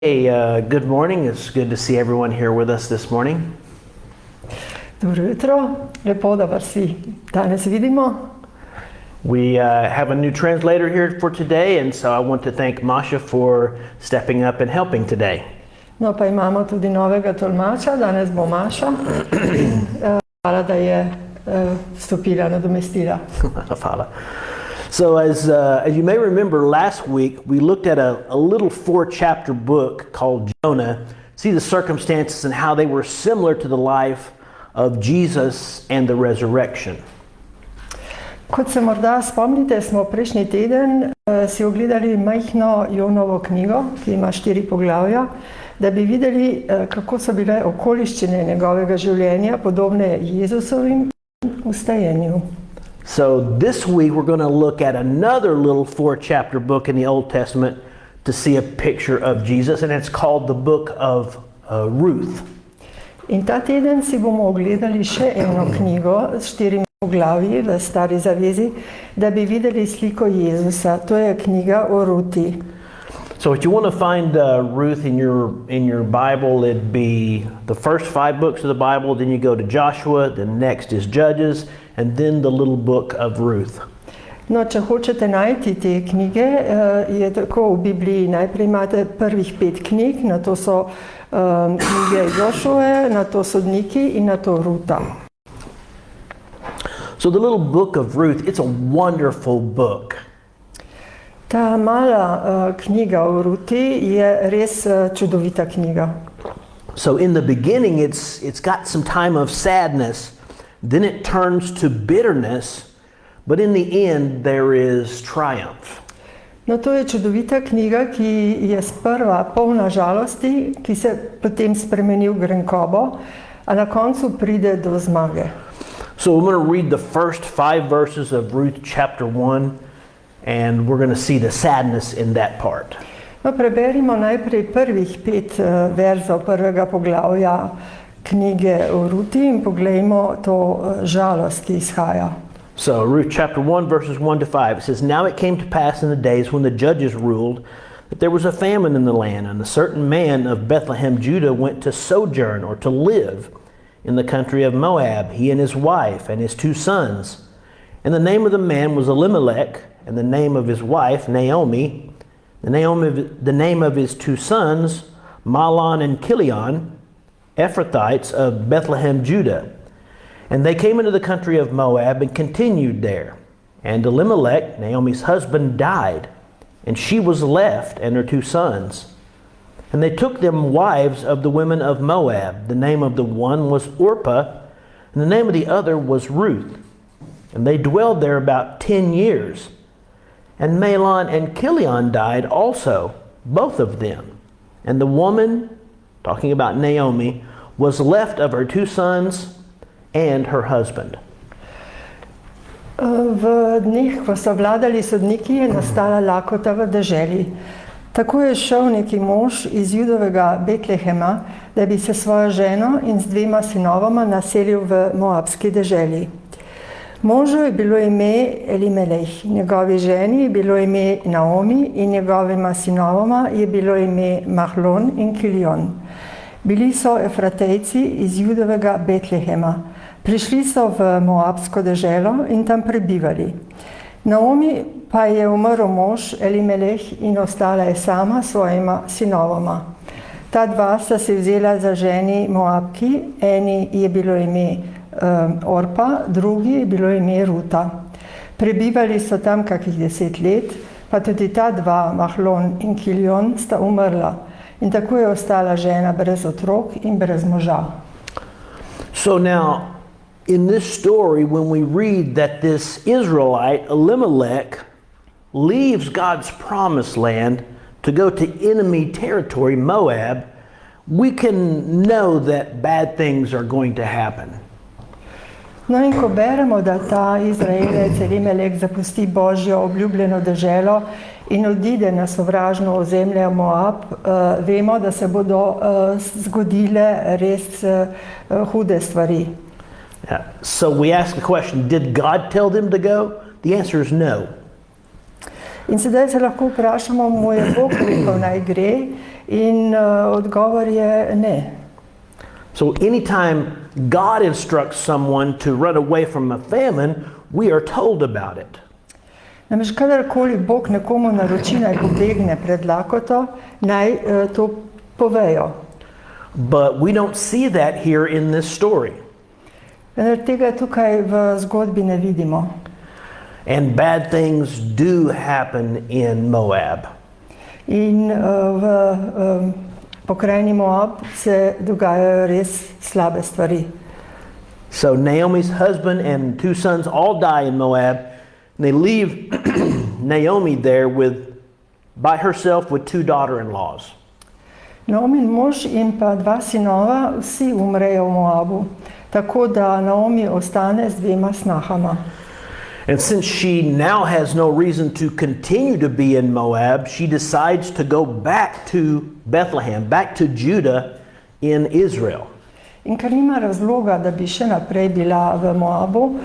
Hey, good morning. It's good to see everyone here with us this morning. Dobro jutro, lepo da vas vsi danes vidimo. We have a new translator here for today, and so I want to thank Masha for stepping up and helping today. No, pa imamo tudi novega tolmača, danes bo Maša. Hvala, da je stopila, nadomestila. Hvala. So as you may remember, last week we looked at a little 4-chapter book called Jonah, see the circumstances and how they were similar to the life of Jesus and the resurrection. Kot se morda spomnite, smo prejšnji teden si ogledali majhno Jonovo knjigo, ki ima 4 poglavja, da bi videli, kako so bile okoliščine njegovega življenja podobne Jezusovim vstajenju. So this week we're going to look at another little 4-chapter book in the Old Testament to see a picture of Jesus, and it's called the book of Ruth. In ta teden si bomo ogledali še eno knjigo s 4 poglavji v Stari zavezi, da bi videli sliko Jezusa. To je knjiga o Ruti. So if you want to find Ruth in your Bible, it'd be the first 5 books of the Bible, then you go to Joshua, then next is Judges, and then the little book of Ruth. No, če hočete najti te knjige, je tako v Bibliji. Najprej imate prvih 5 knjig, na to so knjige Jošue, na to sodniki in na to Ruta. So the little book of Ruth, it's a wonderful book. Ta mala knjiga o Ruti je res čudovita knjiga. So in the beginning it's got some time of sadness, then it turns to bitterness, but in the end there is triumph. No, to je čudovita knjiga, ki je sprva polna žalosti, ki se potem spremeni v grenkobo, a na koncu pride do zmage. So we're going to read the first 5 verses of Ruth chapter 1, and we're going to see the sadness in that part. No, preberimo najprej prvih 5 verzov prvega poglavja knjige o Ruti in poglejmo to žalost, ki izhaja. So Ruth chapter 1 verses 1 to 5, it says, "Now it came to pass in the days when the judges ruled that there was a famine in the land, and a certain man of Bethlehem, Judah, went to sojourn or to live in the country of Moab, he and his wife and his 2 sons. And the name of the man was Elimelech, and the name of his wife Naomi, the name of his 2 sons Mahlon and Chilion, Ephrathites of Bethlehem, Judah. And they came into the country of Moab and continued there. And Elimelech, Naomi's husband, died, and she was left and her 2 sons. And they took them wives of the women of Moab. The name of the one was Orpah, and the name of the other was Ruth. And they dwelled there about 10 years. And Mahlon and Chilion died also, both of them. And the woman, talking about Naomi, was left of her 2 sons and her husband." V dneh, ko so vladali sodniki, je nastala lakota v deželi. Tako je šel neki mož iz Judovega Betlehema, da bi se svojo ženo in z 2 sinovoma naselil v moabski deželi. Možu je bilo ime Elimelech, njegovi ženi je bilo ime Naomi in njegovima sinovoma je bilo ime Mahlon in Chilion. Bili so Efratejci iz Judovega Betlehema. Prišli so v moabsko deželo in tam prebivali. Naomi pa je umrl mož Elimelech in ostala je sama s svojima sinovoma. Ta 2 sta se vzela za ženi Moabki, eni je bilo ime Orpa, drugi je bilo ime Ruta. Prebivali so tam kakih 10 let, pa tudi ta 2, Mahlon in Chilion, sta umrla. In tako je ostala žena brez otrok in brez moža. So now, in this story, when we read that this Israelite, Elimelech, leaves God's promised land to go to enemy territory, Moab, we can know that bad things are going to happen. No, in ko beremo, da ta Izraelec Elimelech zapusti Božjo obljubljeno deželo in odide na sovražno ozemlje Moab, vemo, da se bodo zgodile res hude stvari. Yeah. So we ask the question, did God tell them to go? The answer is no. In sedaj se lahko vprašamo, mu je Bog rekel naj gre, in odgovor je ne. So anytime God instructs someone to run away from a famine, we are told about it. Namreč kadarkoli Bog nekomu naroči naj pobegne pred lakoto, naj to povejo. But we don't see that here in this story. Vendar tega tukaj v zgodbi ne vidimo. And bad things do happen in Moab. In v pokrajini Moab se dogajajo res slabe stvari. So Naomi's husband and 2 sons all die in Moab, and they leave Naomi there by herself with 2 daughter-in-laws. Naomin mož in pa 2 sinova, vsi umrejo v Moabu, tako da Naomi ostane z 2 snahama. And since she now has no reason to continue to be in Moab, she decides to go back to Bethlehem, back to Judah in Israel. In ker nima razloga, da bi še naprej bila v Moabu,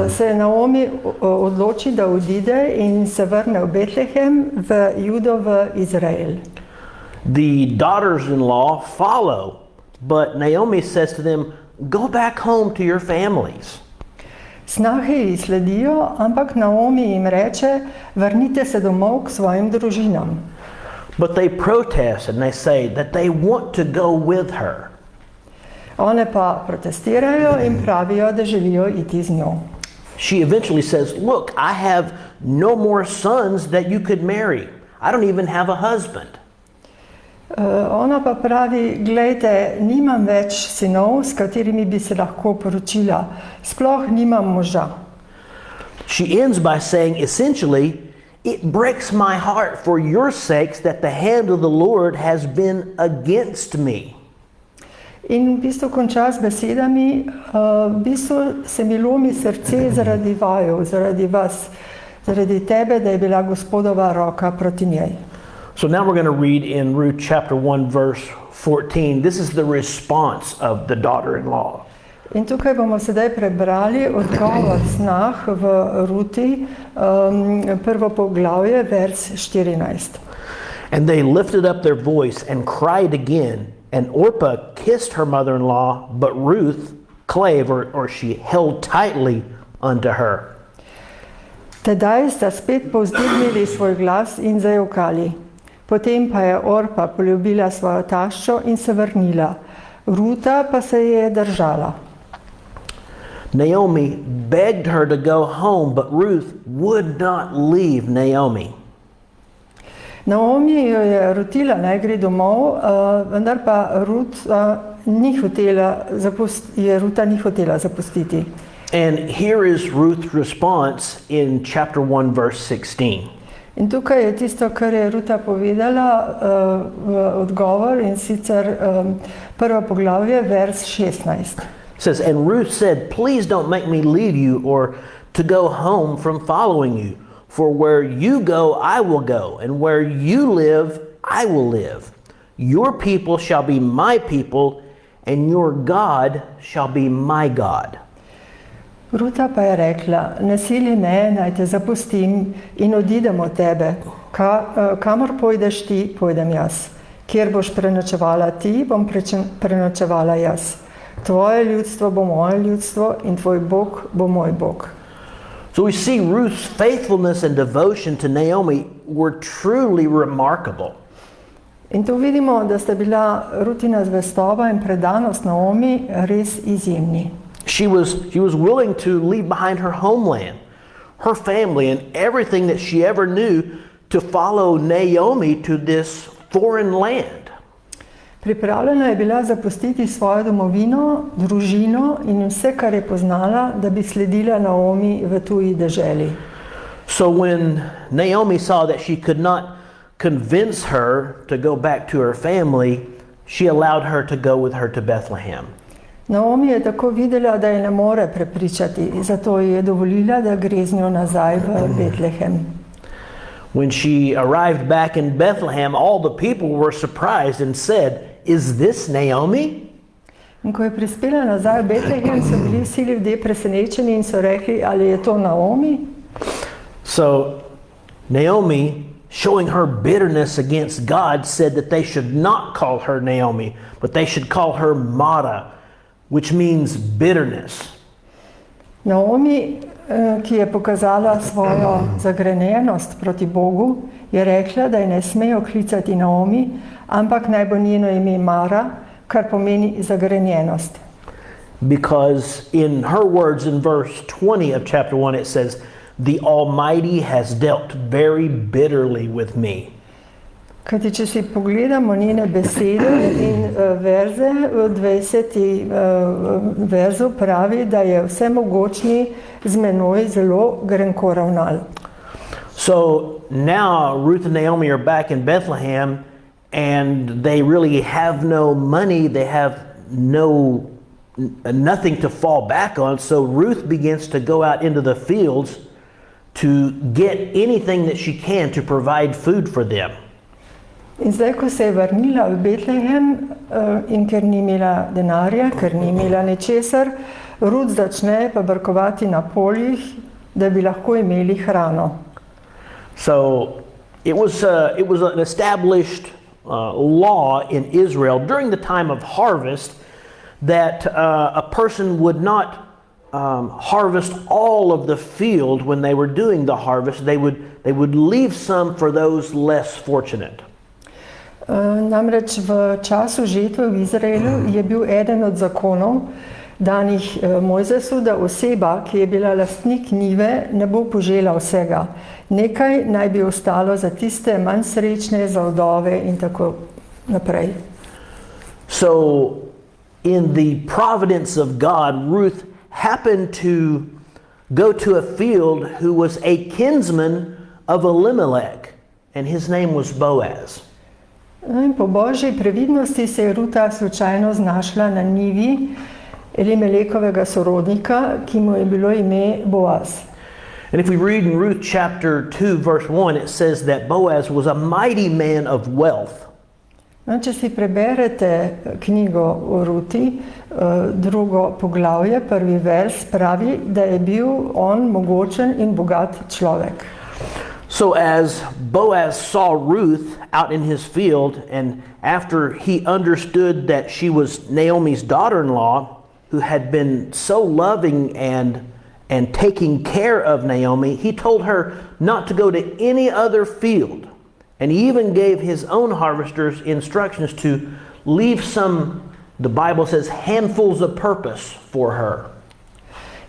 se Naomi odloči, da odide in se vrne v Betlehem, v Judo, v Izrael. The daughters-in-law follow, but Naomi says to them, "Go back home to your families." Snahe ji sledijo, ampak Naomi jim reče, vrnite se domov k svojim družinam. But they protest and they say that they want to go with her. One pa protestirajo in pravijo, da želijo iti z njo. She eventually says, "Look, I have no more sons that you could marry. I don't even have a husband." Ona pa pravi, glejte, nimam več sinov, s katerimi bi se lahko poročila. Sploh nimam moža. She ends by saying, essentially, "It breaks my heart for your sakes that the hand of the Lord has been against me." In v bistvu konča z besedami, v bistvu se mi lomi srce zaradi vaju, zaradi vas, zaradi tebe, da je bila Gospodova roka proti njej. So now we're going to read in Ruth chapter 1 verse 14. This is the response of the daughter-in-law. In tukaj bomo sedaj prebrali odgovor snah v Ruti, prvo poglavje, vers 14. And they lifted up their voice and cried again, and Orpah kissed her mother-in-law, but Ruth clave, or she held tightly unto her. Tedaj sta spet povzdignili svoj glas in zajokali. Potem pa je Orpa poljubila svojo taščo in se vrnila. Ruta pa se je držala. Naomi begged her to go home, but Ruth would not leave Naomi. Naomi jo je rotila naj gre domov, vendar pa Ruta ni hotela zapustiti. And here is Ruth's response in chapter 1 verse 16. In tukaj je tisto, kar je Ruta povedala v odgovor, in sicer prvo poglavje, vers 16. It says, "And Ruth said, please don't make me leave you or to go home from following you. For where you go, I will go, and where you live, I will live. Your people shall be my people, and your God shall be my God." Ruta pa je rekla, ne sili me, naj te zapustim in odidem od tebe. Kamor pojdeš ti, pojdem jaz. Kjer boš prenočevala ti, bom prenočevala jaz. Tvoje ljudstvo bo moje ljudstvo in tvoj Bog bo moj Bog. So we see Ruth's faithfulness and devotion to Naomi were truly remarkable. In tu vidimo, da sta bila Rutina zvestoba in predanost Naomi res izjemni. She was willing to leave behind her homeland, her family, and everything that she ever knew to follow Naomi to this foreign land. Pripravljena je bila zapustiti svojo domovino, družino in vse, kar je poznala, da bi sledila Naomi v tuji deželi. So when Naomi saw that she could not convince her to go back to her family, she allowed her to go with her to Bethlehem. Naomi je tako videla, da je ne more prepričati, zato ji je dovolila, da gre z njo nazaj v Betlehem. When she arrived back in Bethlehem, all the people were surprised and said, "Is this Naomi?" In ko je prispela nazaj v Betlehem, so bili vsi ljudje presenečeni in so rekli, ali je to Naomi? So Naomi, showing her bitterness against God, said that they should not call her Naomi, but they should call her Mara, which means bitterness. Naomi, ki je pokazala svojo zagrenjenost proti Bogu, je rekla, da je ne smejo klicati Naomi, ampak naj bo njeno ime Mara, kar pomeni zagrenjenost. Because in her words in verse 20 of chapter 1 it says, "The Almighty has dealt very bitterly with me." Kajti, če si pogledamo njene besede in verze, v 20. verzu pravi, da je vsemogočni z menoj zelo grenko ravnal. So now Ruth and Naomi are back in Bethlehem and they really have no money, they have nothing to fall back on, so Ruth begins to go out into the fields to get anything that she can to provide food for them. In zdaj, ko se je vrnila v Betlehem in ker ni imela denarja, ker ni imela ničesar, Ruth začne pobrkovati na poljih, da bi lahko imeli hrano. So it was an established law in Israel during the time of harvest that a person would not harvest all of the field when they were doing the harvest. They would leave some for those less fortunate. Namreč v času žetve v Izraelu je bil eden od zakonov danih Mojzesu, da oseba, ki je bila lastnik njive, ne bo požela vsega. Nekaj naj bi ostalo za tiste manj srečne, za vdove in tako naprej. So in the providence of God, Ruth happened to go to a field who was a kinsman of Elimelech, and his name was Boaz. In po Božji previdnosti se je Ruta slučajno znašla na njivi Elimelekovega sorodnika, ki mu je bilo ime Boaz. And if we read in Ruth chapter 2 verse 1, it says that Boaz was a mighty man of wealth. No, če si preberete knjigo o Ruti, drugo poglavje, prvi vers pravi, da je bil on mogočen in bogat človek. So as Boaz saw Ruth out in his field, and after he understood that she was Naomi's daughter-in-law, who had been so loving and taking care of Naomi, he told her not to go to any other field. And he even gave his own harvesters instructions to leave some, the Bible says, handfuls of purpose for her.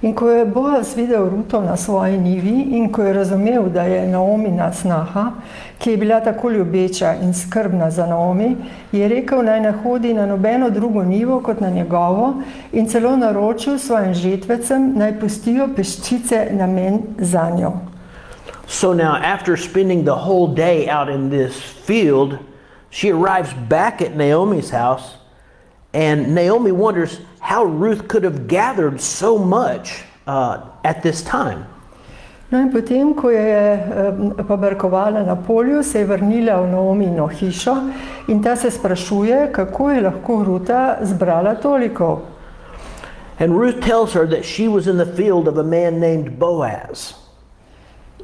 In ko je Boaz videl Ruto na svoji njivi in ko je razumel, da je Naomina snaha, ki je bila tako ljubeča in skrbna za Naomi, je rekel, naj ne hodi na nobeno drugo njivo kot na njegovo in celo naročil svojim žetvecem, naj pustijo peščice namen zanjo. So now after spending the whole day out in this field, she arrives back at Naomi's house, and Naomi wonders how Ruth could have gathered so much at this time. No in potem, ko je pobrkovala na polju, se je vrnila v Naomino hišo in ta se sprašuje, kako je lahko Ruta zbrala toliko. And Ruth tells her that she was in the field of a man named Boaz.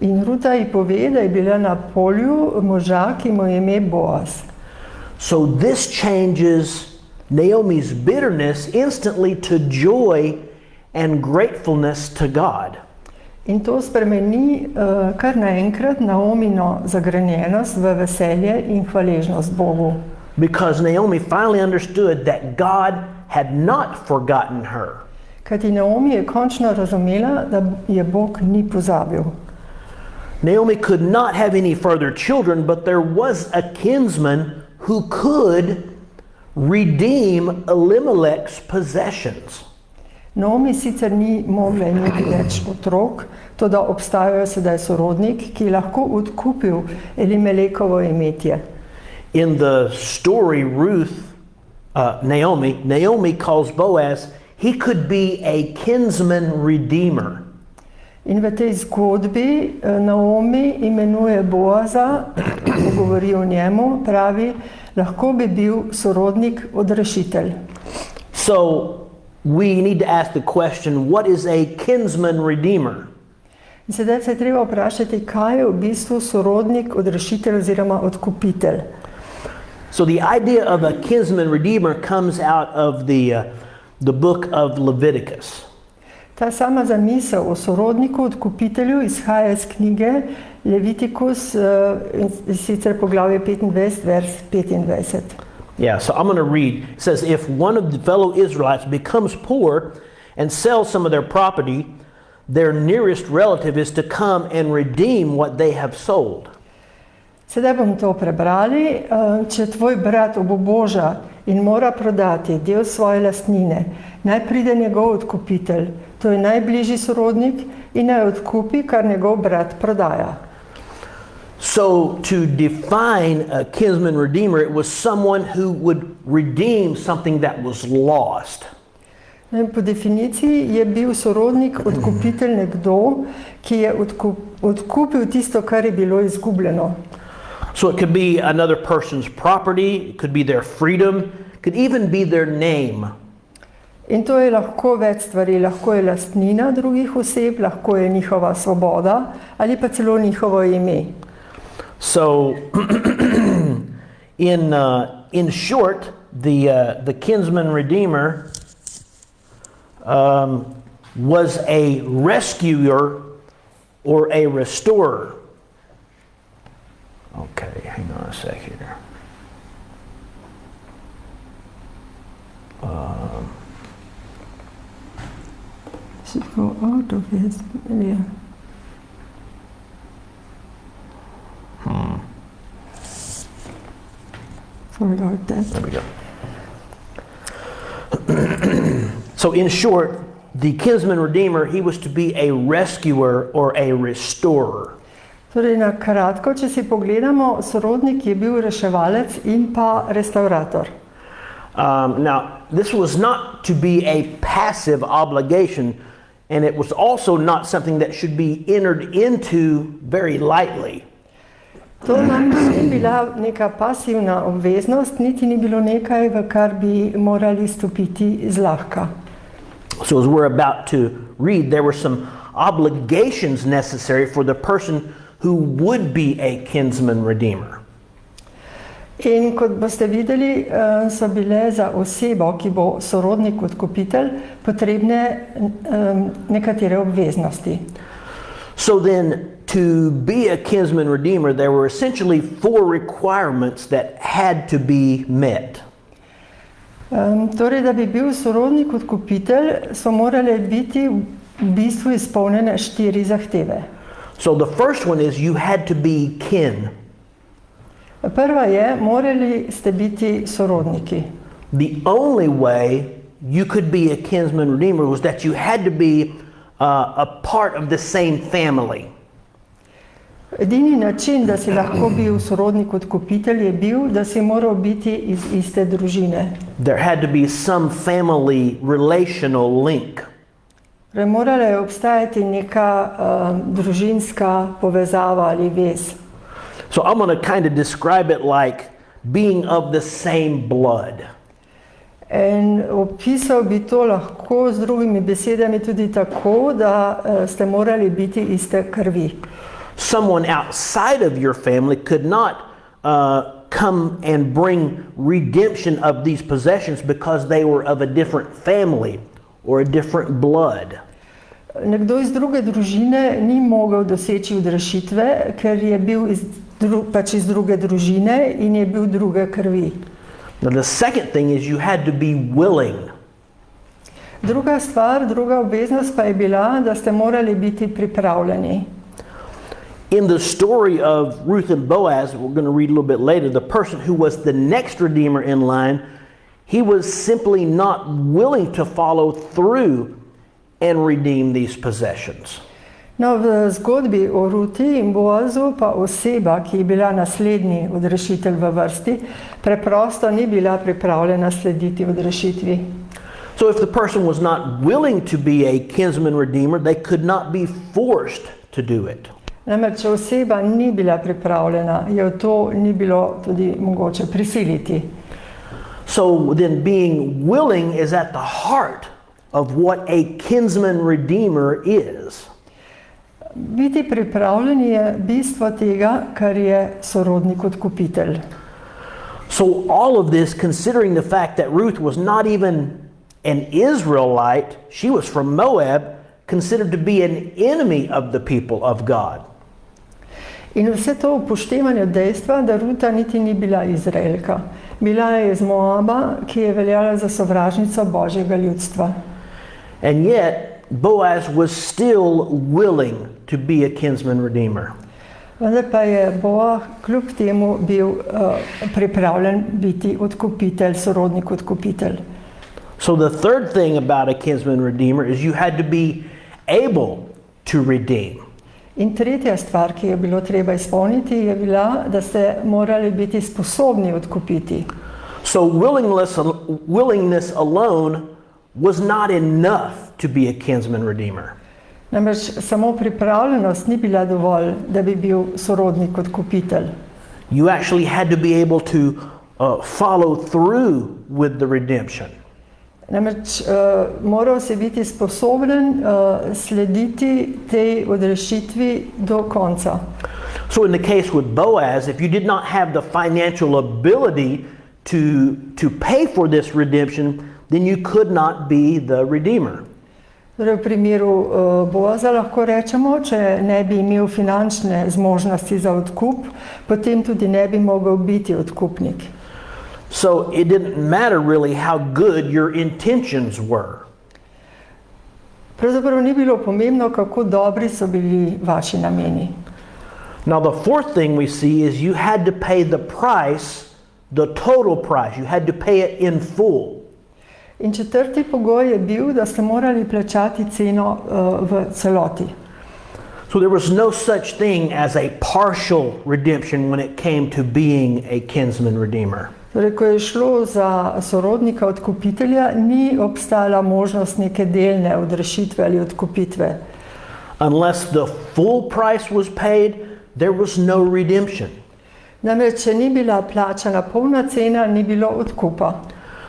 In Ruta ji pove, da je bila na polju moža, ki mu je ime Boaz. So this changes Naomi's bitterness instantly to joy and gratefulness to God. In to spremeni kar naenkrat Naomino zagrenjenost v veselje in hvaležnost Bogu. Because Naomi finally understood that God had not forgotten her. Kajti Naomi je končno razumela, da je Bog ni pozabil. Naomi could not have any further children, but there was a kinsman who could redeem Elimelech's possessions. Naomi sicer ni mogla imeti več otrok, toda obstajajo sedaj sorodnik, ki je lahko odkupil Elimelekovo imetje. In the story Naomi calls Boaz, he could be a kinsman redeemer. In v tej zgodbi Naomi imenuje Boaza, ko govori o njemu, pravi, lahko bi bil sorodnik odrešitelj. So we need to ask the question, what is a kinsman redeemer? In sedaj se je treba vprašati, kaj je v bistvu sorodnik, odrešitelj oziroma odkupitelj. So the idea of a kinsman redeemer comes out of the book of Leviticus. Ta sama zamisel o sorodniku, odkupitelju izhaja iz knjige Levitikus, in sicer poglavje 25, vers 25. Yeah, so I'm going to read. It says, if one of the fellow Israelites becomes poor and sells some of their property, their nearest relative is to come and redeem what they have sold. Sedaj bom to prebrali. Če tvoj brat obuboža in mora prodati del svoje lastnine, naj pride njegov odkupitelj, to je najbližji sorodnik, in naj odkupi, kar njegov brat prodaja. So to define a kinsman redeemer, it was someone who would redeem something that was lost. Po definiciji je bil sorodnik, odkupitelj nekdo, ki je odkupil tisto, kar je bilo izgubljeno. So it could be another person's property, it could be their freedom, it could even be their name. In to je lahko več stvari, lahko je lastnina drugih oseb, lahko je njihova svoboda ali pa celo njihovo ime. So in short, the kinsman redeemer was a rescuer or a restorer. Okay, hang on a sec here. Should go out of his, yeah. Sorry about that. There we go. So in short, the kinsman redeemer, he was to be a rescuer or a restorer. Torej, na kratko, če si pogledamo, sorodnik je bil reševalec in pa restaurator. Now, this was not to be a passive obligation, and it was also not something that should be entered into very lightly. To namreč ni bila neka pasivna obveznost, niti ni bilo nekaj, v kar bi morali stopiti zlahka. So as we're about to read, there were some obligations necessary for the person who would be a kinsman redeemer. In kot boste videli, so bile za osebo, ki bo sorodnik odkupitelj, potrebne nekatere obveznosti. So then, to be a kinsman redeemer, there were essentially 4 requirements that had to be met. Torej, da bi bil sorodnik odkupitelj, so morale biti v bistvu izpolnjene 4 zahteve. So the first one is you had to be kin. Prva je, morali ste biti sorodniki. The only way you could be a kinsman redeemer was that you had to be a part of the same family. Edini način, da si lahko bil sorodnik odkupitelj, je bil, da si moral biti iz iste družine. There had to be some family relational link. Morala je obstajati neka družinska povezava ali vez. So I'm going to kind of describe it like being of the same blood. In opisal bi to lahko z drugimi besedami tudi tako, da ste morali biti iste krvi. Someone outside of your family could not come and bring redemption of these possessions because they were of a different family or a different blood. Nekdo iz druge družine ni mogel doseči odrešitve, ker je bil iz druge družine in je bil druge krvi. Now the second thing is you had to be willing. Druga stvar, druga obveznost pa je bila, da ste morali biti pripravljeni. In the story of Ruth and Boaz, we're going to read a little bit later, the person who was the next redeemer in line, he was simply not willing to follow through and redeem these possessions. No, v zgodbi o Ruti in Boazu pa oseba, ki je bila naslednji odrešitelj v vrsti, preprosto ni bila pripravljena slediti odrešitvi. So if the person was not willing to be a kinsman redeemer, they could not be forced to do it. Namreč, če oseba ni bila pripravljena, je v to ni bilo tudi mogoče prisiliti. So then being willing is at the heart of what a kinsman redeemer is. Biti pripravljen je bistvo tega, kar je sorodnik odkupitelj. So all of this, considering the fact that Ruth was not even an Israelite, she was from Moab, considered to be an enemy of the people of God. In vse to upoštevanje dejstva, da Ruta niti ni bila Izraelka. Bila je iz Moaba, ki je veljala za sovražnico Božjega ljudstva. And yet, Boaz was still willing to be a kinsman redeemer. Vendar pa je Boaz kljub temu bil pripravljen biti odkupitelj, sorodnik odkupitelj. So the third thing about a kinsman redeemer is you had to be able to redeem. In tretja stvar, ki je bilo treba izpolniti, je bila, da ste morali biti sposobni odkupiti. So willingness alone was not enough to be a kinsman redeemer. Namreč samo pripravljenost ni bila dovolj, da bi bil sorodnik odkupitelj. You actually had to be able to follow through with the redemption. Namreč moral si biti sposoben slediti tej odrešitvi do konca. So in the case with Boaz, if you did not have the financial ability to pay for this redemption, then you could not be the redeemer. Torej v primeru Boaza lahko rečemo, če ne bi imel finančne zmožnosti za odkup, potem tudi ne bi mogel biti odkupnik. So it didn't matter really how good your intentions were. Pravzaprav ni bilo pomembno, kako dobri so bili vaši nameni. Now the fourth thing we see is you had to pay the price, the total price. You had to pay it in full. In četrti pogoj je bil, da ste morali plačati ceno v celoti. So there was no such thing as a partial redemption when it came to being a kinsman redeemer. Torej, ko je šlo za sorodnika odkupitelja, ni obstala možnost neke delne odrešitve ali odkupitve. Unless the full price was paid, there was no redemption. Namreč, če ni bila plačana polna cena, ni bilo odkupa.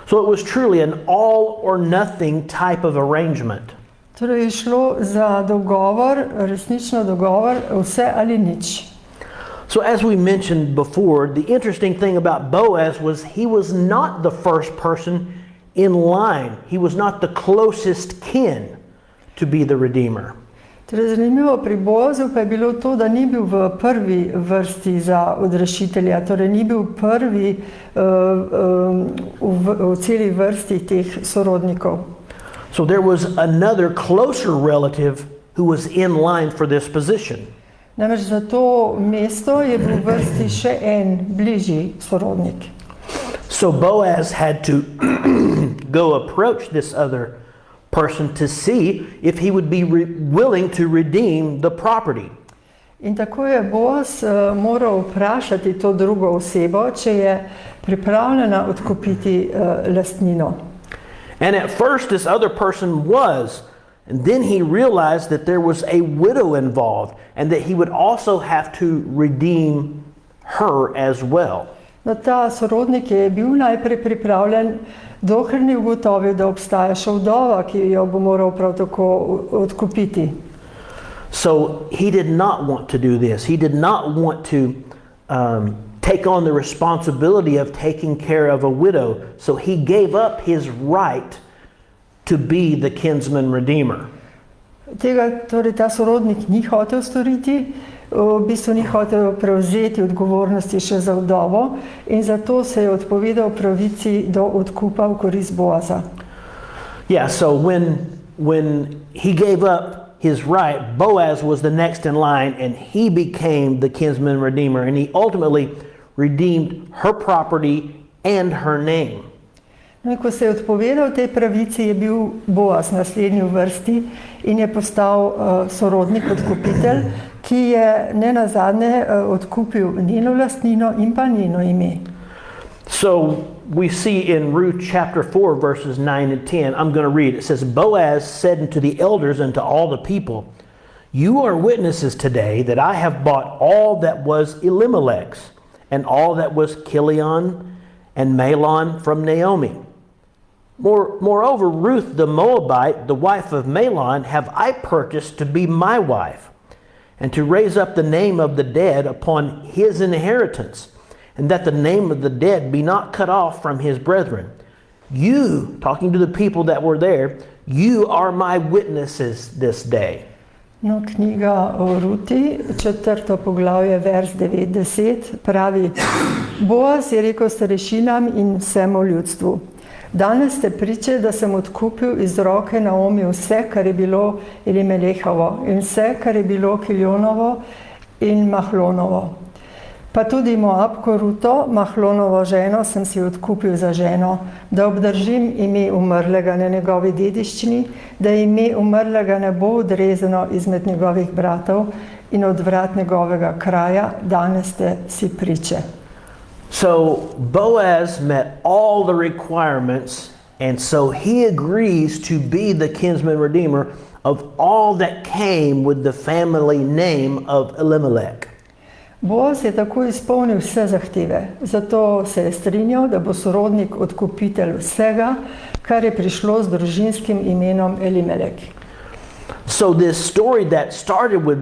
So it was truly an all or nothing type of arrangement. Torej je šlo za dogovor, resnično dogovor, vse ali nič. So as we mentioned before, the interesting thing about Boaz was he was not the first person in line. He was not the closest kin to be the redeemer. Torej, zanimivo pri Boazu pa je bilo to, da ni bil v prvi vrsti za odrešitelja, torej ni bil prvi v celi vrsti teh sorodnikov. So there was another closer relative who was in line for this position. Namreč za to mesto je bil v vrsti še en bližji sorodnik. So Boaz had to go approach this other person to see if he would be willing to redeem the property. In tako je Boaz moral vprašati to drugo osebo, če je pripravljena odkupiti lastnino. And at first this other person was, and then he realized that there was a widow involved and that he would also have to redeem her as well. No, ta sorodnik je bil najprej pripravljen, dokler ni ugotovil, da obstaja še vdova, ki jo bo moral prav tako odkupiti. So he did not want to do this. He did not want to take on the responsibility of taking care of a widow. So he gave up his right to be the kinsman redeemer. Tega torej ta sorodnik ni hotel storiti, v bistvu ni hotel prevzeti odgovornosti še za vdovo in zato se je odpovedal pravici do odkupa v korist Boaza. Yeah, so when he gave up his right, Boaz was the next in line and he became the kinsman redeemer and he ultimately redeemed her property and her name. No, in ko se je odpovedal tej pravici, je bil Boaz naslednji v vrsti in je postal sorodnik odkupitelj, ki je nenazadnje odkupil njeno lastnino in pa njeno ime. So we see in Ruth chapter 4 verses 9 and 10, I'm going to read. It says, Boaz said unto the elders and to all the people, you are witnesses today that I have bought all that was Elimelech's and all that was Chilion and Mahlon from Naomi. Moreover, Ruth the Moabite, the wife of Mahlon, have I purchased to be my wife. and to raise up the name of the dead upon his inheritance, and that the name of the dead be not cut off from his brethren. You, talking to the people that were there, you are my witnesses this day. No, knjiga o Ruti, 4. poglavje, vers 9-10, pravi: Boaz je rekel starešinam in vsemu ljudstvu: Danes ste priče, da sem odkupil iz roke Naomi vse, kar je bilo Elimelehovo, in vse, kar je bilo Kiljonovo in Mahlonovo. Pa tudi Moabko Ruto, Mahlonovo ženo, sem si odkupil za ženo, da obdržim ime umrlega na njegovi dediščini, da ime umrlega ne bo odrezano izmed njegovih bratov in od vrat njegovega kraja. Danes ste si priče. So Boaz met all the requirements, and so he agrees to be the kinsman redeemer of all that came with the family name of Elimelech. Boaz je tako izpolnil vse zahteve, zato se je strinjal, da bo sorodnik odkupitelj vsega, kar je prišlo z družinskim imenom Elimelek. So this story that started with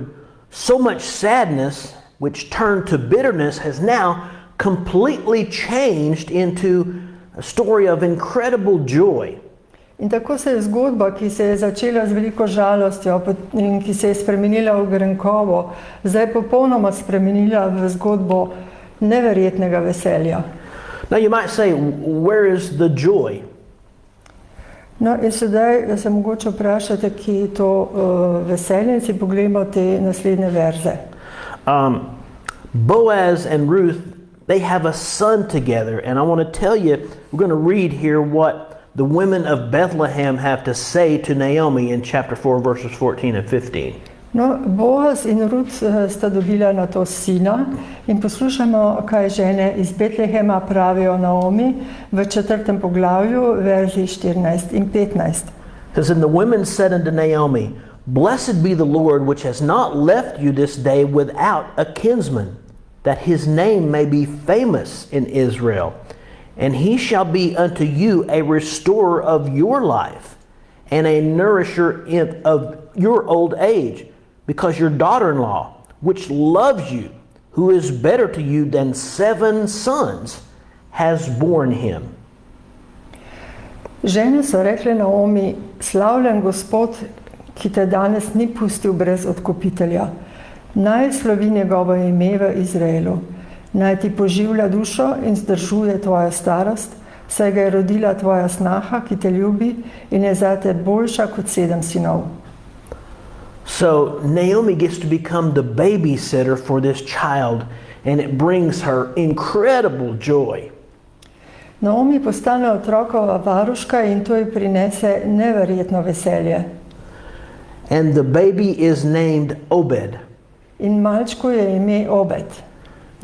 so much sadness, which turned to bitterness, has now completely changed into a story of incredible joy. In tako se je zgodba, ki se je začela z veliko žalostjo in ki se je spremenila v grenkovo, zdaj popolnoma spremenila v zgodbo neverjetnega veselja. Now you might say, where is the joy? No, in sedaj se mogoče vprašate, kje je to veselje, in si pogledamo te naslednje verze. Boaz and Ruth, they have a son together, and I want to tell you, we're going to read here what the women of Bethlehem have to say to Naomi in chapter 4, verses 14 and 15. No, Boaz in Ruth sta dobila na to sina in poslušamo, kaj žene iz Betlehema pravijo Naomi v 4. poglavju, verzi 14 in 15. It says, and the women said unto Naomi, Blessed be the Lord, which has not left you this day without a kinsman, that his name may be famous in Israel. And he shall be unto you a restorer of your life, and a nourisher of your old age, because your daughter-in-law, which loves you, who is better to you than 7 sons, has borne him. Žene so rekle Naomi: Slavljen Gospod, ki te danes ni pustil brez odkupitelja. Naj slovi njegovo ime v Izraelu. Naj ti poživlja dušo in zdržuje tvojo starost, saj ga je rodila tvoja snaha, ki te ljubi in je zate boljša kot 7 sinov. So Naomi gets to become the babysitter for this child, and it brings her incredible joy. Naomi postane otrokova varuška in to ji prinese neverjetno veselje. And the baby is named Obed. In malčku je ime Obed.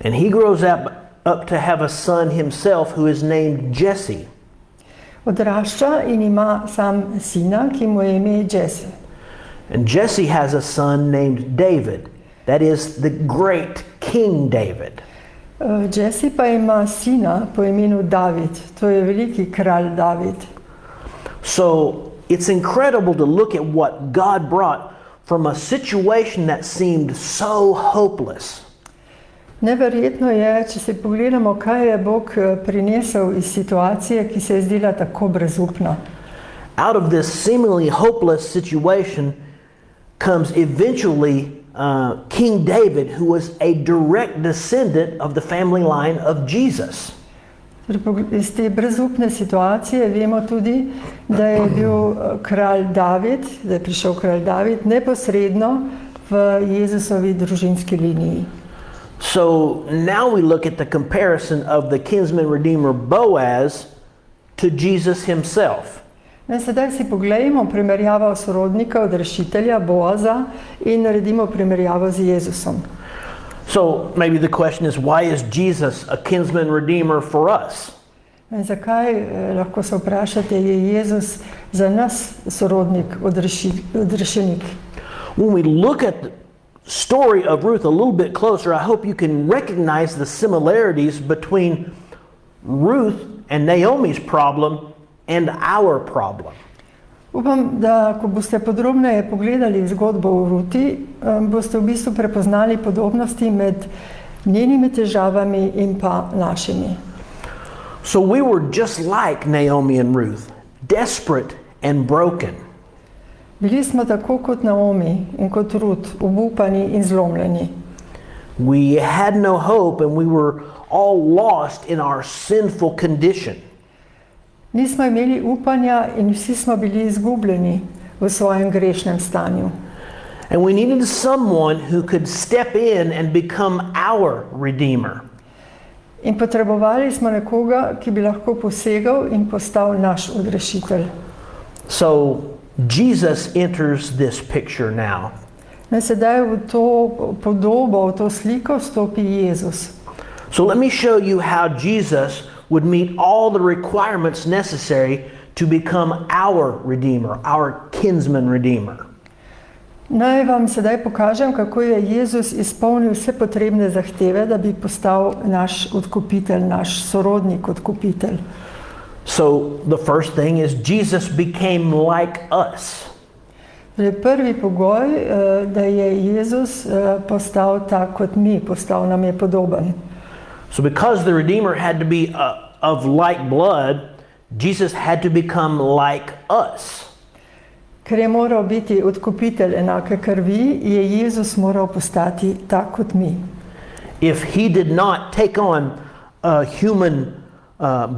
And he grows up to have a son himself who is named Jesse. Odrašča in ima sam sina, ki mu je ime Jesse. And Jesse has a son named David. That is the great King David. Jesse pa ima sina po imenu David. To je veliki kralj David. So it's incredible to look at what God brought from a situation that seemed so hopeless. Neverjetno je, če si pogledamo, kaj je Bog prinesel iz situacije, ki se je zdela tako brezupna. Out of this seemingly hopeless situation comes eventually King David, who was a direct descendant of the family line of Jesus. Iz te brezupne situacije vemo tudi, da je bil kralj David, da je prišel kralj David neposredno v Jezusovi družinski liniji. So now we look at the comparison of the kinsman redeemer Boaz to Jesus himself. Sedaj si poglejmo primerjavo sorodnika odrešitelja Boaza in naredimo primerjavo z Jezusom. So maybe the question is, why is Jesus a kinsman redeemer for us? Zakaj, lahko se vprašate, je Jezus za nas sorodnik, odrešenik? When we look at the story of Ruth a little bit closer, I hope you can recognize the similarities between Ruth and Naomi's problem and our problem. Upam, da ko boste podrobneje pogledali zgodbo o Ruti, boste v bistvu prepoznali podobnosti med njenimi težavami in pa našimi. So we were just like Naomi and Ruth, desperate and broken. Bili smo tako kot Naomi in kot Rut, obupani in zlomljeni. We had no hope and we were all lost in our sinful condition. Nismo imeli upanja in vsi smo bili izgubljeni v svojem grešnem stanju. And we needed someone who could step in and become our redeemer. In potrebovali smo nekoga, ki bi lahko posegal in postal naš odrešitelj. So Jesus enters this picture now. Sedaj v to podobo, v to sliko stopi Jezus. So let me show you how Jesus would meet all the requirements necessary to become our redeemer, our kinsman redeemer. Naj vam sedaj pokažem, kako je Jezus izpolnil vse potrebne zahteve, da bi postal naš odkupitelj, naš sorodnik odkupitelj. So the first thing is Jesus became like us. Prvi pogoj, da je Jezus postal tak kot mi, postal nam je podoben. So because the Redeemer had to be of like blood, Jesus had to become like us. Ker je moral biti odkupitelj enake krvi, je Jezus moral postati tak kot mi. If he did not take on a human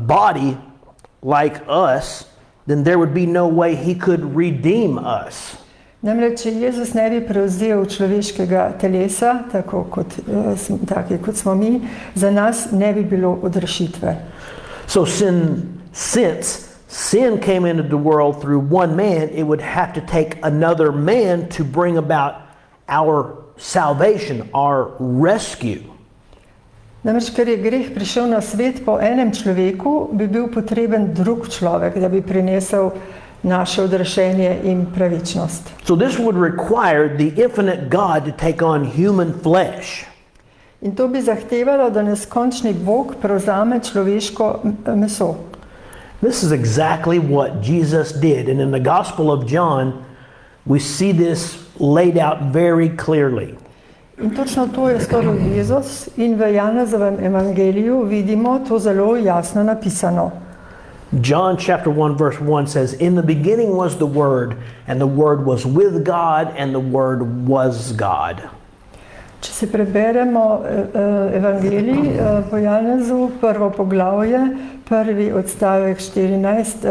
body like us, then there would be no way he could redeem us. Namreč, če Jezus ne bi prevzel človeškega telesa, tako kot smo mi, za nas ne bi bilo odrešitve. So since sin came into the world through one man, it would have to take another man to bring about our salvation, our rescue. Namreč, ker je greh prišel na svet po enem človeku, bi bil potreben drug človek, da bi prinesel naše odrešenje in pravičnost. So this would require the infinite God to take on human flesh. In to bi zahtevalo, da neskončni Bog prevzame človeško meso. This is exactly what Jesus did, and in the Gospel of John we see this laid out very clearly. In točno to je storil Jezus in v Janezovem evangeliju vidimo to zelo jasno napisano. John chapter 1 verse 1 says, "In the beginning was the Word, and the Word was with God, and the Word was God." Če si preberemo evangelij po Janezu, prvo poglavje, prvi odstavek 14,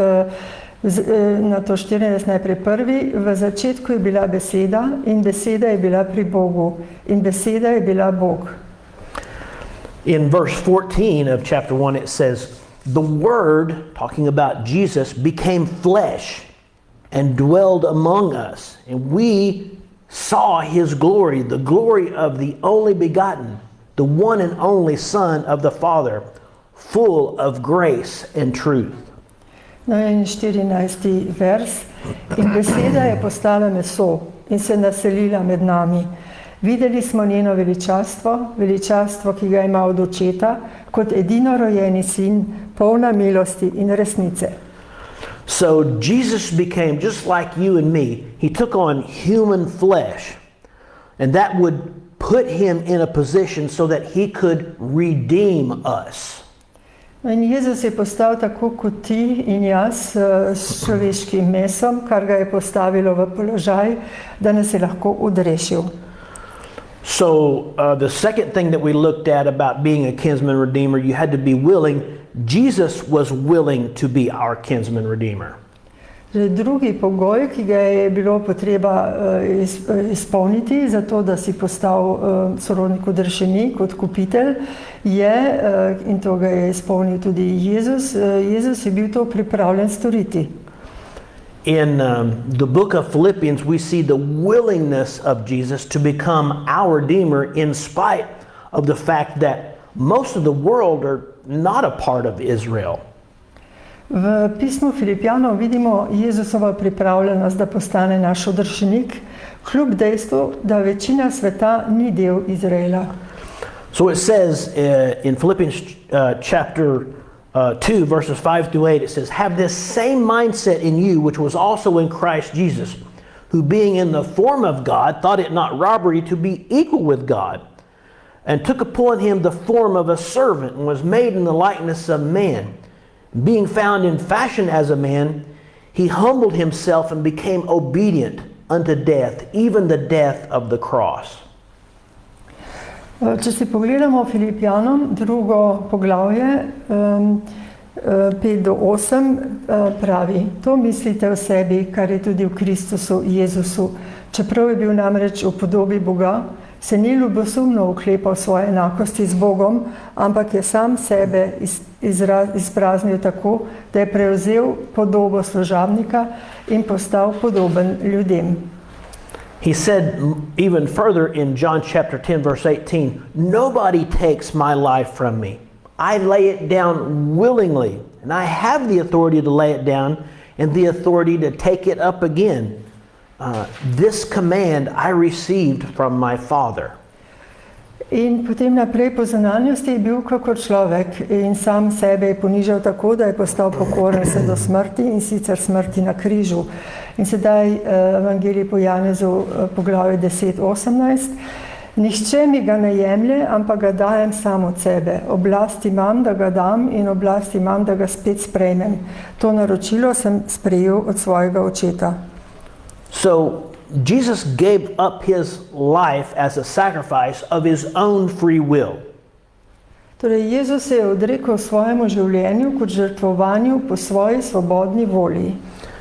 na to 14 najprej prvi, v začetku je bila beseda in beseda je bila pri Bogu in beseda je bila Bog. In verse 14 of chapter 1 it says, "The Word," talking about Jesus, "became flesh and dwelled among us, and we saw his glory, the glory of the only begotten, the one and only Son of the Father, full of grace and truth." No in 14. vers. In beseda je postala meso in se naselila med nami. Videli smo njeno veličastvo, veličastvo, ki ga ima od očeta, kot edinorojeni sin, polna milosti in resnice. So Jesus became just like you and me. He took on human flesh, and that would put him in a position so that he could redeem us. In Jezus je postal tako kot ti in jaz s človeškim mesom, kar ga je postavilo v položaj, da nas je lahko odrešil. So the second thing that we looked at about being a kinsman redeemer, you had to be willing. Jesus was willing to be our kinsman redeemer. Drugi pogoj, ki ga je bilo potreba izpolniti, zato da si postal sorodnik odrešenik, odkupitelj, je, in to ga je izpolnil tudi Jezus, Jezus je bil to pripravljen storiti. In the book of Philippians, we see the willingness of Jesus to become our redeemer in spite of the fact that most of the world are not a part of Israel. V pismu Filipijanov vidimo Jezusova pripravljenost, da postane naš odrešenik, kljub dejstvu, da večina sveta ni del Izraela. So it says in Philippians chapter 2, verses 5 through 8, it says, "Have this same mindset in you, which was also in Christ Jesus, who being in the form of God, thought it not robbery to be equal with God, and took upon him the form of a servant, and was made in the likeness of man. Being found in fashion as a man, he humbled himself and became obedient unto death, even the death of the cross." Če si pogledamo Filipijanom, drugo poglavje, 5 do 8, pravi: "To mislite o sebi, kar je tudi v Kristusu Jezusu. Čeprav je bil namreč v podobi Boga, se ni ljubosumno oklepal svoje enakosti z Bogom, ampak je sam sebe izpraznil tako, da je prevzel podobo služabnika in postal podoben ljudem." He said even further in John chapter 10, verse 18, "Nobody takes my life from me. I lay it down willingly, and I have the authority to lay it down and the authority to take it up again. This command I received from my Father." In potem naprej: "Po zunanjosti je bil kakor človek in sam sebe je ponižal tako, da je postal pokoren vse do smrti, in sicer smrti na križu." In sedaj evangelij po Janezu, poglavje 10:18. "Nihče mi ga ne jemlje, ampak ga dajem sam od sebe. Oblast imam, da ga dam, in oblast imam, da ga spet sprejmem. To naročilo sem sprejel od svojega očeta." So Jesus gave up his life as a sacrifice of his own free will. Torej, Jezus se je odrekel svojemu življenju kot žrtvovanju po svoji svobodni volji.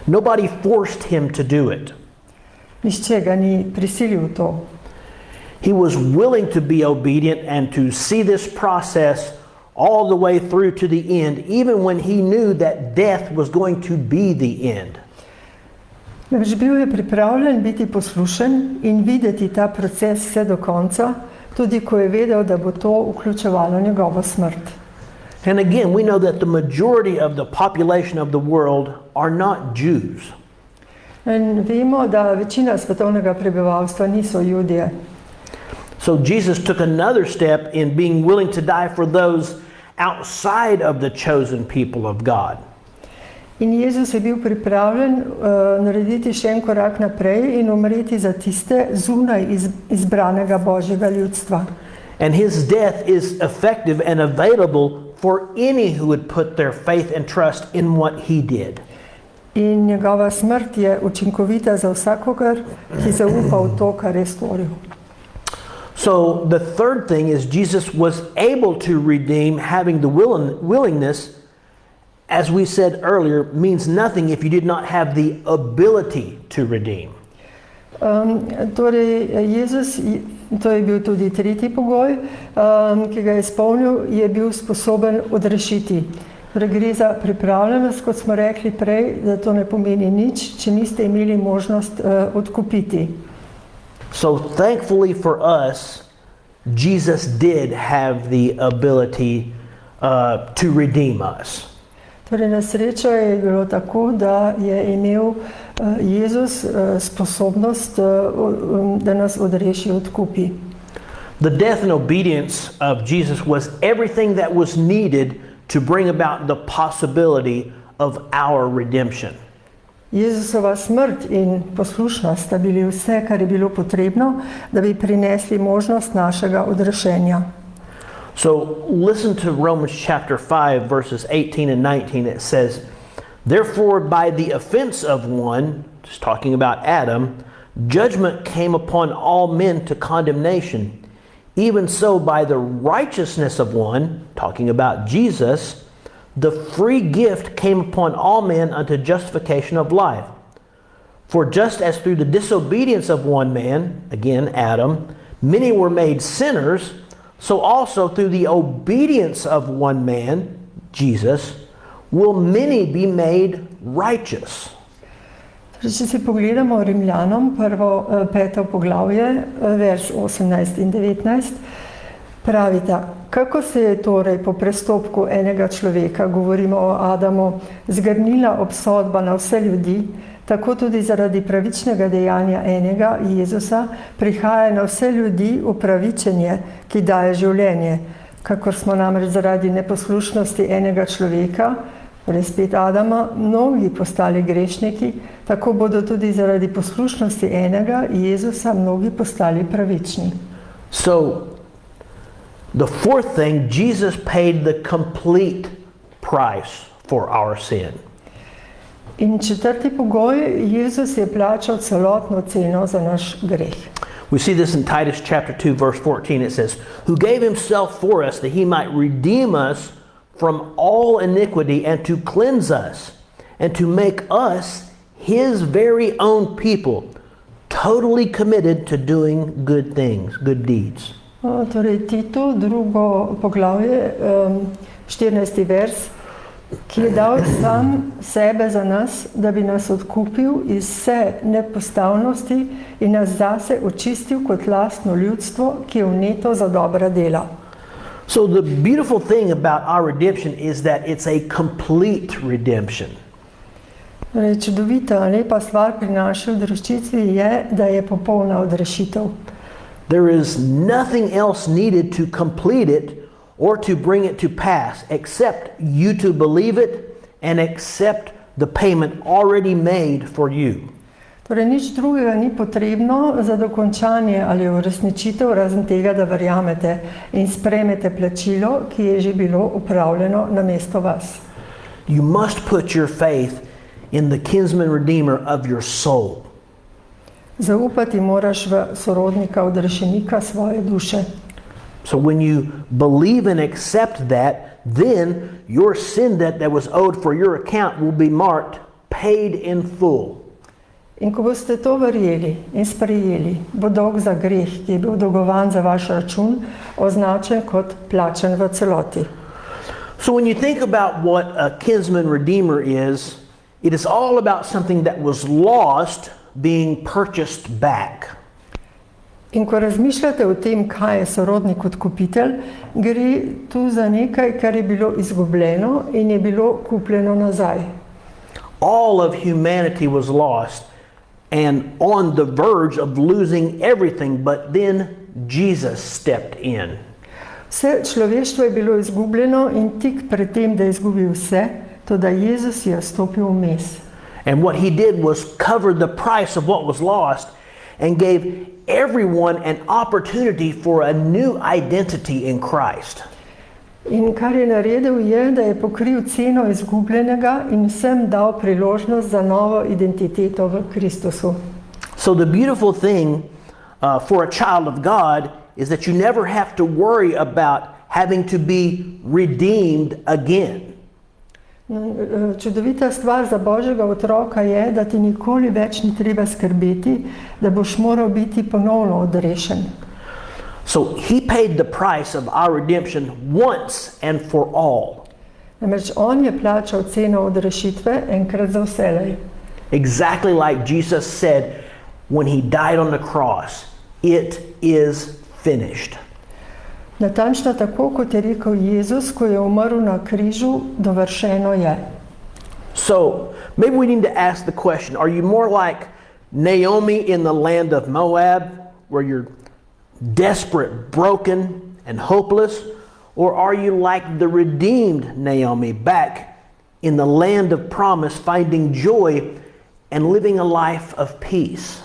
Nobody forced him to do it. Nihče ga ni prisilil v to. He was willing to be obedient and to see this process all the way through to the end, even when he knew that death was going to be the end. Namreč bil je pripravljen biti poslušen in videti ta proces vse do konca, tudi ko je vedel, da bo to vključevalo njegovo smrt. And again, we know that the majority of the population of the world are not Jews. In vemo, da večina svetovnega prebivalstva niso Judje. So Jesus took another step in being willing to die for those outside of the chosen people of God. In Jezus je bil pripravljen narediti še en korak naprej in umreti za tiste zunaj izbranega Božjega ljudstva. And his death is effective and available for any who would put their faith and trust in what he did. In njegova smrt je učinkovita za vsakogar, ki zaupa v to, kar je storil. So the third thing is Jesus was able to redeem, having the willingness, as we said earlier, means nothing if you did not have the ability to redeem. Torej, Jezus, to je bil tudi tretji pogoj, ki ga je izpolnil, je bil sposoben odrešiti. Torej, gre za pripravljenost, kot smo rekli prej, da to ne pomeni nič, če niste imeli možnost odkupiti. So thankfully for us, Jesus did have the ability to redeem us. Torej, na srečo je bilo tako, da je imel Jezus sposobnost, da nas odreši, odkupi. The death and obedience of Jesus was everything that was needed to bring about the possibility of our redemption. Jezusova smrt in poslušnost sta bili vse, kar je bilo potrebno, da bi prinesli možnost našega odrešenja. So listen to Romans chapter 5, verses 18 and 19. It says, "Therefore by the offense of one," just talking about Adam, "judgment came upon all men to condemnation. Even so by the righteousness of one," talking about Jesus, "the free gift came upon all men unto justification of life. For just as through the disobedience of one man," again Adam, "many were made sinners, so also through the obedience of one man, Jesus, will many be made righteous." Če si pogledamo Rimljanom, 5. poglavje, vers 18 in 19, pravita: "Kako se je torej po prestopku enega človeka, govorimo o Adamu, zgrnila obsodba na vse ljudi, tako tudi zaradi pravičnega dejanja enega, Jezusa, prihaja na vse ljudi upravičenje, ki daje življenje. Kakor smo namreč zaradi neposlušnosti enega človeka, torej spet Adama, mnogi postali grešniki, tako bodo tudi zaradi poslušnosti enega, Jezusa, mnogi postali pravični. So, the fourth thing, Jesus paid the complete price for our sin. In četrti pogoj, Jezus je plačal celotno ceno za naš greh. We see this in Titus chapter 2, verse 14. It says, who gave himself for us that he might redeem us from all iniquity and to cleanse us and to make us his very own people, totally committed to doing good things, good deeds. Torej Titu, drugo poglavje, 14. vers, ki je dal sam sebe za nas, da bi nas odkupil iz vse nepostavnosti in nas zase očistil kot lastno ljudstvo, ki je vneto za dobra dela. So the beautiful thing about our redemption is that it's a complete redemption. Torej, čudovita, lepa stvar pri naši odrešitvi je, da je popolna odrešitev. There is nothing else needed to complete it or to bring it to pass except you to believe it and accept the payment already made for you. Torej, nič drugega ni potrebno za dokončanje ali uresničitev, razen tega, da verjamete in sprejmete plačilo, ki je že bilo upravljeno namesto vas. You must put your faith in the kinsman redeemer of your soul. Zaupati moraš v sorodnika, odrešenika svoje duše. So when you believe and accept that, then your sin debt that was owed for your account will be marked paid in full. In ko boste to verjeli in sprejeli, bo dolg za greh, ki je bil dolgovan za vaš račun, označen kot plačan v celoti. So when you think about what a kinsman redeemer is, it is all about something that was lost being purchased back. In ko razmišljate o tem, kaj je sorodnik odkupitelj, gre tu za nekaj, kar je bilo izgubljeno in je bilo kupljeno nazaj. All of humanity was lost and on the verge of losing everything, but then Jesus stepped in. Vse človeštvo je bilo izgubljeno in tik pred tem, da je izgubil vse, toda Jezus je stopil vmes. And what he did was cover the price of what was lost and gave everyone an opportunity for a new identity in Christ. In kar je naredil je, da je pokril ceno izgubljenega in vsem dal priložnost za novo identiteto v Kristusu. So the beautiful thing for a child of God is that you never have to worry about having to be redeemed again. Čudovita stvar za Božjega otroka je, da ti nikoli več ni treba skrbeti, da boš moral biti ponovno odrešen. So he paid the price of our redemption once and for all. Namreč on je plačal ceno odrešitve enkrat za vselej. Exactly like Jesus said when he died on the cross, it is finished. Natančno tako, kot je rekel Jezus, ko je umrl na križu, dovršeno je. So maybe we need to ask the question, are you more like Naomi in the land of Moab, where you're desperate, broken, and hopeless? Or are you like the redeemed Naomi back in the land of promise, finding joy and living a life of peace?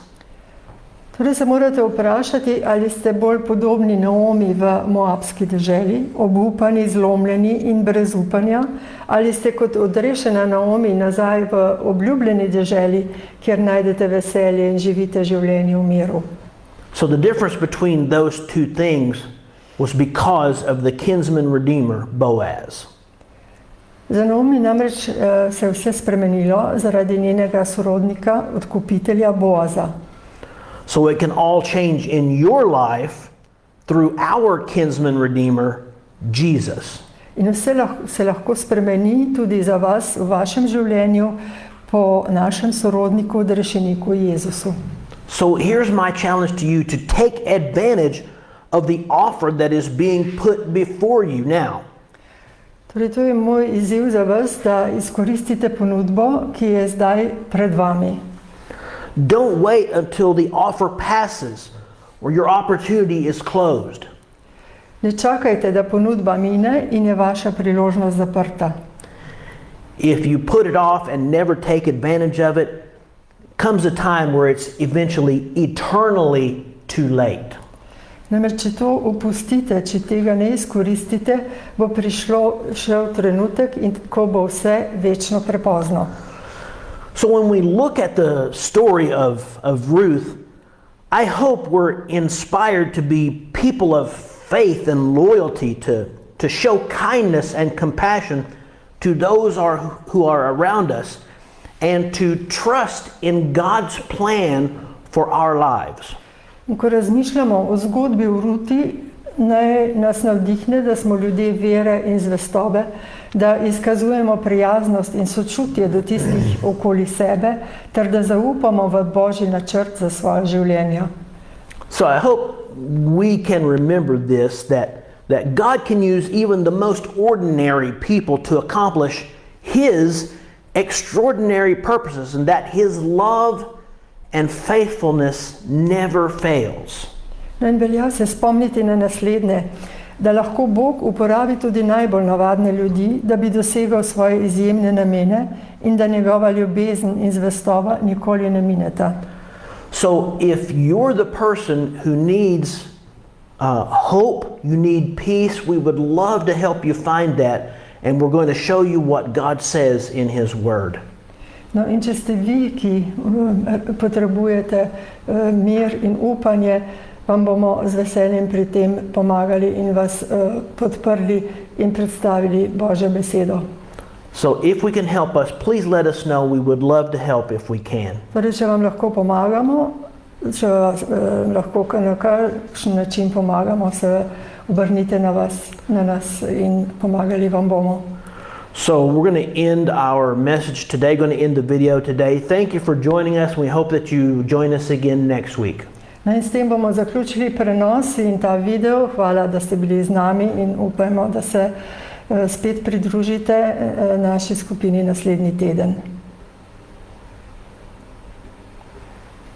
Torej se morate vprašati, ali ste bolj podobni Naomi v moabski deželi, obupani, zlomljeni in brez upanja, ali ste kot odrešena Naomi nazaj v obljubljeni deželi, kjer najdete veselje in živite življenje v miru. So the difference between those two things was because of the kinsman redeemer, Boaz. Za Naomi namreč se je vse spremenilo zaradi njenega sorodnika, odkupitelja Boaza. So it can all change in your life through our kinsman redeemer, Jesus. In vse se lahko spremeni tudi za vas v vašem življenju po našem sorodniku, odrešeniku Jezusu. So here's my challenge to you to take advantage of the offer that is being put before you now. Torej, to je moj izziv za vas, da izkoristite ponudbo, ki je zdaj pred vami. Don't wait until the offer passes or your opportunity is closed. Ne čakajte, da ponudba mine in je vaša priložnost zaprta. If you put it off and never take advantage of it, comes a time where it's eventually eternally too late. Namreč, če to opustite, če tega ne izkoristite, bo šel trenutek in ko bo vse večno prepozno. So when we look at the story of Ruth, I hope we're inspired to be people of faith and loyalty, to show kindness and compassion to those who are around us, and to trust in God's plan for our lives. In ko razmišljamo o zgodbi v Ruti, naj nas navdihne, da smo ljudje vere in zvestobe, da izkazujemo prijaznost in sočutje do tistih okoli sebe, ter da zaupamo v Božji načrt za svoje življenja. So I hope we can remember this, that God can use even the most ordinary people to accomplish His extraordinary purposes, and that His love and faithfulness never fails. In velja se spomniti na naslednje, da lahko Bog uporabi tudi najbolj navadne ljudi, da bi dosegal svoje izjemne namene in da njegova ljubezen in zvestoba nikoli ne mineta. So if you're the person who needs hope, you need peace, we would love to help you find that, and we're going to show you what God says in His Word. No, in če ste vi, ki potrebujete mir in upanje, vam bomo z veseljem pri tem pomagali in vas podprli in predstavili Božjo besedo. So if we can help us, please let us know. We would love to help if we can. Torej, če vam lahko pomagamo, če vas lahko na kakšen način pomagamo, se obrnite na nas in pomagali vam bomo. So we're going to end our message today, going to end the video today. Thank you for joining us. We hope that you join us again next week. No in s tem bomo zaključili prenos in ta video. Hvala, da ste bili z nami in upajmo, da se spet pridružite naši skupini naslednji teden.